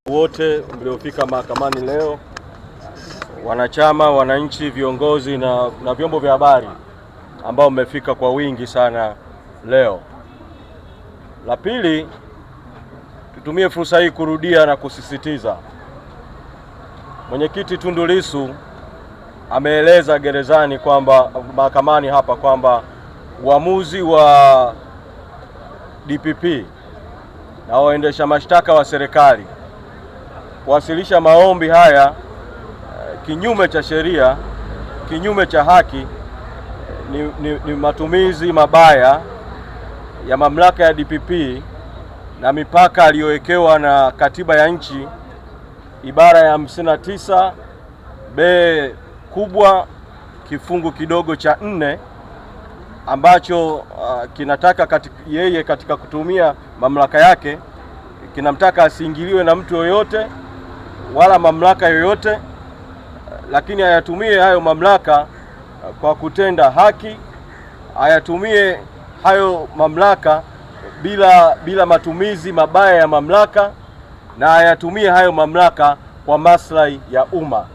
Wote mliofika mahakamani leo, wanachama, wananchi, viongozi na vyombo vya habari ambao mmefika kwa wingi sana leo. La pili, tutumie fursa hii kurudia na kusisitiza, Mwenyekiti Tundu Lissu ameeleza gerezani kwamba mahakamani hapa kwamba uamuzi wa DPP na waendesha mashtaka wa serikali kuwasilisha maombi haya kinyume cha sheria, kinyume cha haki, ni matumizi mabaya ya mamlaka ya DPP na mipaka aliyowekewa na katiba ya nchi, ibara ya 59 B kubwa kifungu kidogo cha 4 ambacho kinataka yeye katika kutumia mamlaka yake kinamtaka asiingiliwe na mtu yoyote wala mamlaka yoyote, lakini ayatumie hayo mamlaka kwa kutenda haki, ayatumie hayo mamlaka bila matumizi mabaya ya mamlaka, na ayatumie hayo mamlaka kwa maslahi ya umma.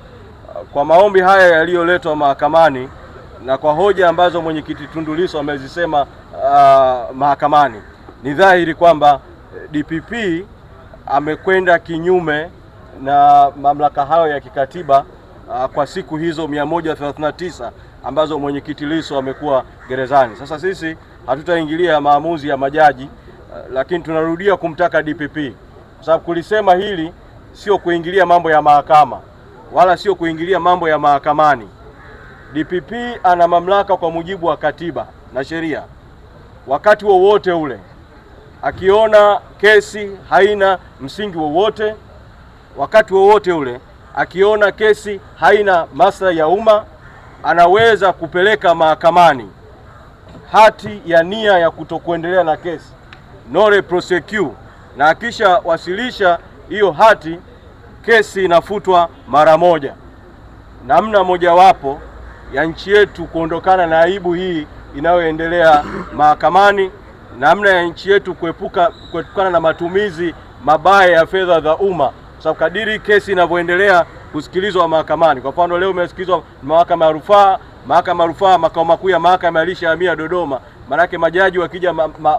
Kwa maombi haya yaliyoletwa mahakamani na kwa hoja ambazo Mwenyekiti Tundu Lissu amezisema mahakamani, ni dhahiri kwamba DPP amekwenda kinyume na mamlaka hayo ya kikatiba kwa siku hizo 139 ambazo Mwenyekiti Lissu amekuwa gerezani. Sasa sisi hatutaingilia maamuzi ya majaji, lakini tunarudia kumtaka DPP, kwa sababu kulisema hili sio kuingilia mambo ya mahakama wala sio kuingilia mambo ya mahakamani. DPP ana mamlaka kwa mujibu wa katiba na sheria, wakati wowote ule akiona kesi haina msingi wowote, wakati wowote ule akiona kesi haina maslahi ya umma, anaweza kupeleka mahakamani hati ya nia ya kutokuendelea na kesi, no prosecute, na akisha wasilisha hiyo hati, kesi inafutwa mara moja. Namna mojawapo ya nchi yetu kuondokana na aibu hii inayoendelea mahakamani, namna ya nchi yetu kuepukana na matumizi mabaya ya fedha za umma, sababu kadiri kesi inavyoendelea kusikilizwa mahakamani. Kwa mfano leo imesikilizwa mahakama ya rufaa, makao makuu ya mahakama yalishahamia Dodoma. Manake majaji wakija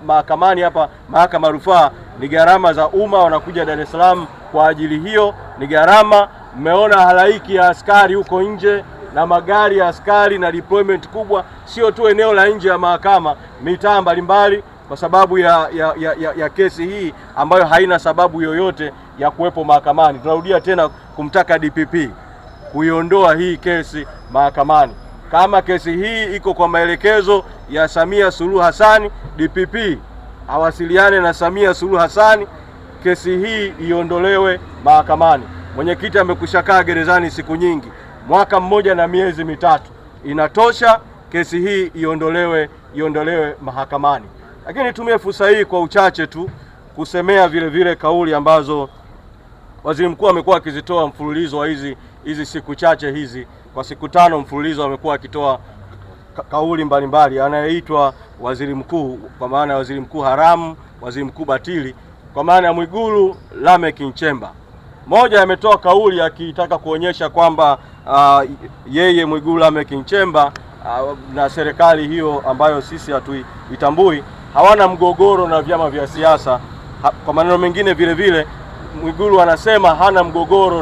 mahakamani hapa mahakama ya rufaa ni gharama za umma, wanakuja Dar es Salaam kwa ajili hiyo, ni gharama. Mmeona halaiki ya askari huko nje na magari ya askari na deployment kubwa, sio tu eneo la nje ya mahakama, mitaa mbalimbali, kwa sababu ya kesi hii ambayo haina sababu yoyote ya kuwepo mahakamani. Tunarudia tena kumtaka DPP kuiondoa hii kesi mahakamani. Kama kesi hii iko kwa maelekezo ya Samia Suluhu Hassan, DPP awasiliane na Samia Suluhu Hassan, kesi hii iondolewe mahakamani. Mwenyekiti amekushakaa gerezani siku nyingi, mwaka mmoja na miezi mitatu, inatosha. Kesi hii iondolewe mahakamani. Lakini nitumie fursa hii kwa uchache tu kusemea vile kauli ambazo Waziri Mkuu amekuwa akizitoa mfululizo wa hizi siku chache hizi, kwa siku 5 mfululizo amekuwa akitoa kauli mbalimbali. Anayeitwa waziri mkuu kwa maana ya waziri mkuu haramu, waziri mkuu batili, kwa maana ya Mwigulu Lameck Nchemba. Moja, ametoa kauli akitaka kuonyesha kwamba yeye Mwigulu Lameck Nchemba na serikali hiyo ambayo sisi hatuitambui hawana mgogoro na vyama vya siasa. Kwa maneno mengine vile Mwigulu anasema hana mgogoro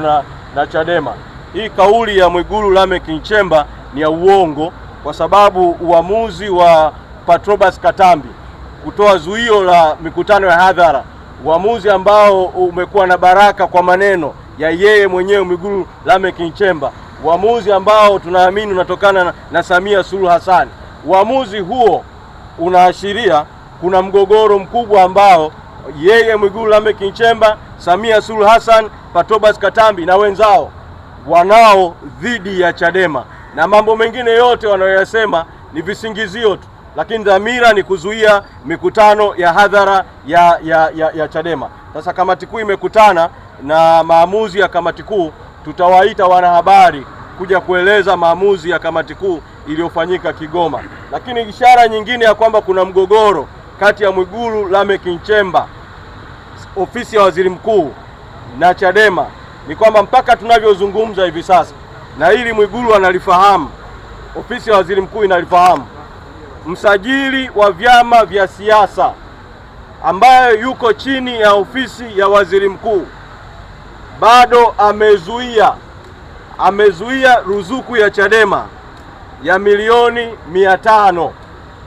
na Chadema. Hii kauli ya Mwigulu Lameck Nchemba ni ya uongo, kwa sababu uamuzi wa Patrobas Katambi kutoa zuio la mikutano ya hadhara, uamuzi ambao umekuwa na baraka kwa maneno ya yeye mwenyewe Mwigulu Lameck Nchemba, uamuzi ambao tunaamini unatokana na Samia Suluhu Hassan. Uamuzi huo unaashiria kuna mgogoro mkubwa ambao yeye Mwigulu Lameck Nchemba, Samia Suluhu Hassan, Patrobas Katambi na wenzao wanao dhidi ya Chadema, na mambo mengine yote wanayoyasema ni visingizio tu, lakini dhamira ni kuzuia mikutano ya hadhara ya Chadema. Sasa kamati kuu imekutana na maamuzi ya kamati kuu, tutawaita wanahabari kuja kueleza maamuzi ya kamati kuu iliyofanyika Kigoma. Lakini ishara nyingine ya kwamba kuna mgogoro kati ya Mwigulu Lameck Nchemba, ofisi ya waziri mkuu na Chadema ni kwamba mpaka tunavyozungumza hivi sasa, na hili Mwigulu analifahamu, ofisi ya waziri mkuu inalifahamu, msajili wa vyama vya siasa ambaye yuko chini ya ofisi ya waziri mkuu bado amezuia ruzuku ya Chadema ya milioni 500.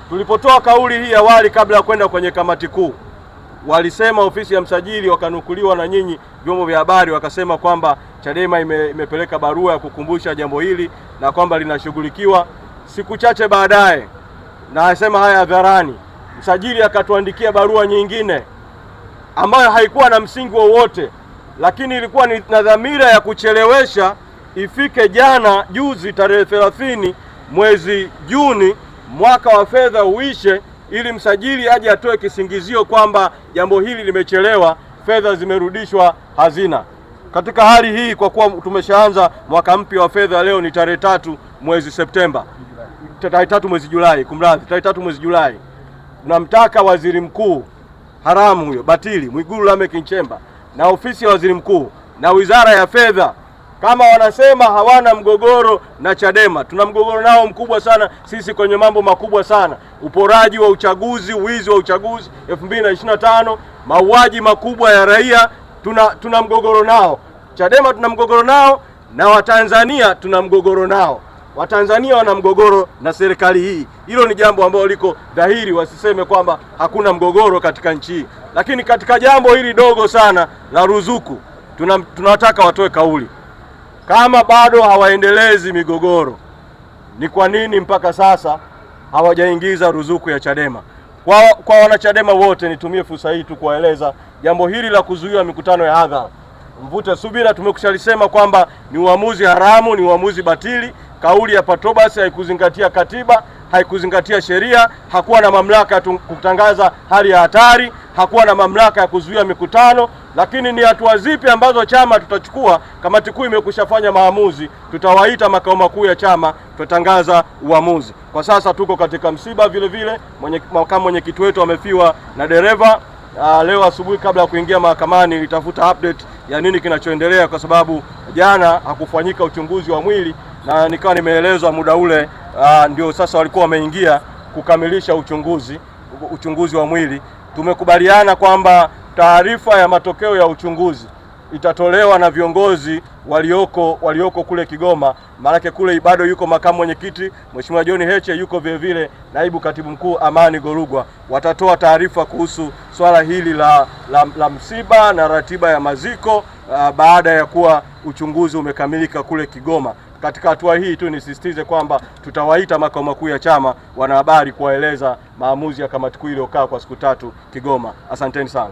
Tulipotoa kauli hii awali kabla ya kwenda kwenye kamati kuu, walisema ofisi ya msajili, wakanukuliwa na nyinyi vyombo vya habari, wakasema kwamba Chadema imepeleka barua ya kukumbusha jambo hili na kwamba linashughulikiwa. Siku chache baadaye, na asema haya hadharani, msajili akatuandikia barua nyingine ambayo haikuwa na msingi wowote, lakini ilikuwa ni na dhamira ya kuchelewesha ifike juzi tarehe 30 mwezi Juni mwaka wa fedha uishe, ili msajili aje atoe kisingizio kwamba jambo hili limechelewa, fedha zimerudishwa hazina. Katika hali hii, kwa kuwa tumeshaanza mwaka mpya wa fedha, leo ni tarehe 3 mwezi Septemba, tarehe 3 mwezi Julai, tarehe 3 mwezi Julai, tunamtaka waziri mkuu haramu huyo batili Mwigulu Lameck Nchemba na ofisi ya waziri mkuu na wizara ya fedha, kama wanasema hawana mgogoro na Chadema, tuna mgogoro nao mkubwa sana sisi kwenye mambo makubwa sana: uporaji wa uchaguzi, wizi wa uchaguzi 2025, mauaji makubwa ya raia, tuna mgogoro nao. Chadema tuna mgogoro nao, na Watanzania tuna mgogoro nao. Watanzania wana mgogoro na serikali hii. Hilo ni jambo ambalo liko dhahiri, wasiseme kwamba hakuna mgogoro katika nchi hii. Lakini katika jambo hili dogo sana la ruzuku, tunataka watoe kauli. Kama bado hawaendelezi migogoro, ni kwa nini mpaka sasa hawajaingiza ruzuku ya Chadema? Kwa wanachadema wote, nitumie fursa hii tu kuwaeleza jambo hili la kuzuia mikutano ya hadhara. Mvute subira, tumekushalisema kwamba ni uamuzi haramu, ni uamuzi batili. Kauli ya Patrobas haikuzingatia katiba, haikuzingatia sheria, hakuwa na mamlaka ya kutangaza hali ya hatari, hakuwa na mamlaka ya kuzuia mikutano. Lakini ni hatua zipi ambazo chama tutachukua? Kamati kuu imekushafanya maamuzi, tutawaita makao makuu ya chama, tutatangaza uamuzi. Kwa sasa tuko katika msiba vile, makamu mwenyekiti wetu amefiwa na dereva. Leo asubuhi kabla ya kuingia mahakamani nilitafuta update ya nini kinachoendelea, kwa sababu jana hakufanyika uchunguzi wa mwili, na nikawa nimeelezwa muda ule ndio sasa walikuwa wameingia kukamilisha uchunguzi wa mwili. Tumekubaliana kwamba taarifa ya matokeo ya uchunguzi itatolewa na viongozi walioko kule Kigoma. Maana kule bado yuko makamu mwenyekiti Mheshimiwa John Heche, yuko vile naibu katibu mkuu Amani Gorugwa. Watatoa taarifa kuhusu swala hili la msiba na ratiba ya maziko baada ya kuwa uchunguzi umekamilika kule Kigoma. Katika hatua hii tu nisisitize kwamba tutawaita makao makuu ya chama wanahabari kuwaeleza maamuzi ya kamati kuu iliyokaa kwa siku 3 Kigoma. Asanteni sana.